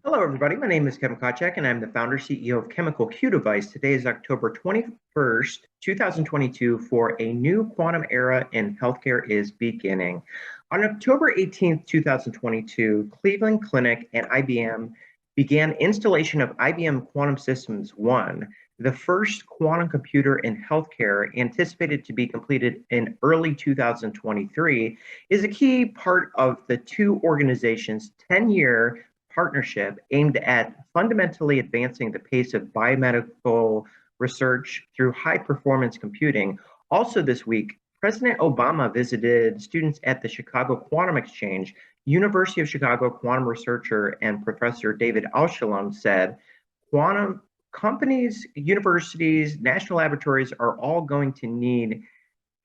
Hello, everybody. My name is Kevin Kotchak, and I'm the founder CEO of ChemicalQDevice. Today is October 21st, 2022, for a new quantum era in healthcare is beginning. On October 18th, 2022, Cleveland Clinic and IBM began installation of IBM Quantum Systems 1, the first quantum computer in healthcare, anticipated to be completed in early 2023, is a key part of the two organizations' 10-year partnership aimed at fundamentally advancing the pace of biomedical research through high performance computing. Also, this week, President Obama visited students at the Chicago Quantum Exchange. University of Chicago quantum researcher and professor David Aushalom said, quantum companies, universities, national laboratories are all going to need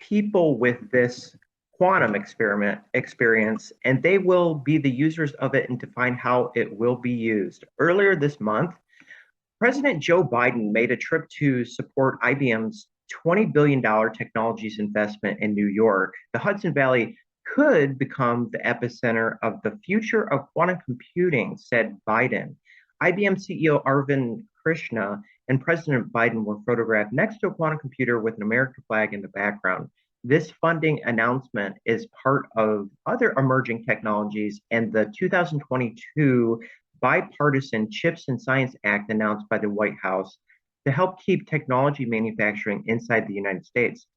people with this quantum experiment experience, and they will be the users of it and define how it will be used. Earlier this month, President Joe Biden made a trip to support IBM's $20 billion technologies investment in New York. The Hudson Valley could become the epicenter of the future of quantum computing, said Biden. IBM CEO Arvind Krishna and President Biden were photographed next to a quantum computer with an American flag in the background. This funding announcement is part of other emerging technologies and the 2022 bipartisan Chips and Science Act announced by the White House to help keep technology manufacturing inside the United States.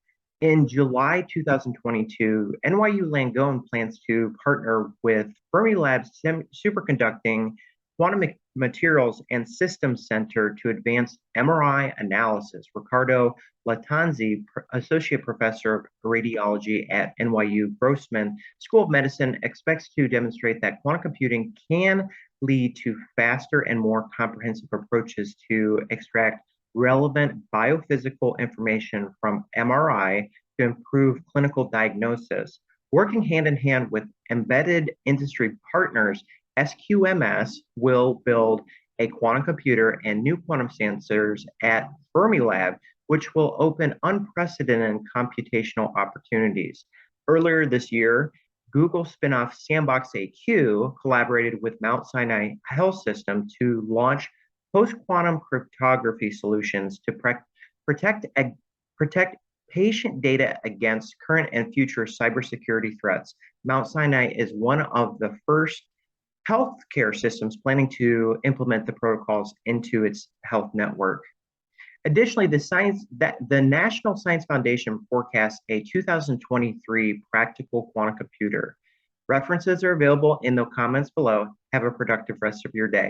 In July 2022, NYU Langone plans to partner with Fermilab's superconducting quantum materials and systems center to advance MRI analysis. Ricardo Latanzi, associate professor of radiology at NYU Grossman School of Medicine, expects to demonstrate that quantum computing can lead to faster and more comprehensive approaches to extract relevant biophysical information from MRI to improve clinical diagnosis. Working hand in hand with embedded industry partners, SQMS will build a quantum computer and new quantum sensors at Fermilab, which will open unprecedented computational opportunities. Earlier this year, Google spinoff Sandbox AQ collaborated with Mount Sinai Health System to launch post-quantum cryptography solutions to protect, protect patient data against current and future cybersecurity threats. Mount Sinai is one of the first healthcare systems planning to implement the protocols into its health network. Additionally, the National Science Foundation forecasts a 2023 practical quantum computer. References are available in the comments below. Have a productive rest of your day.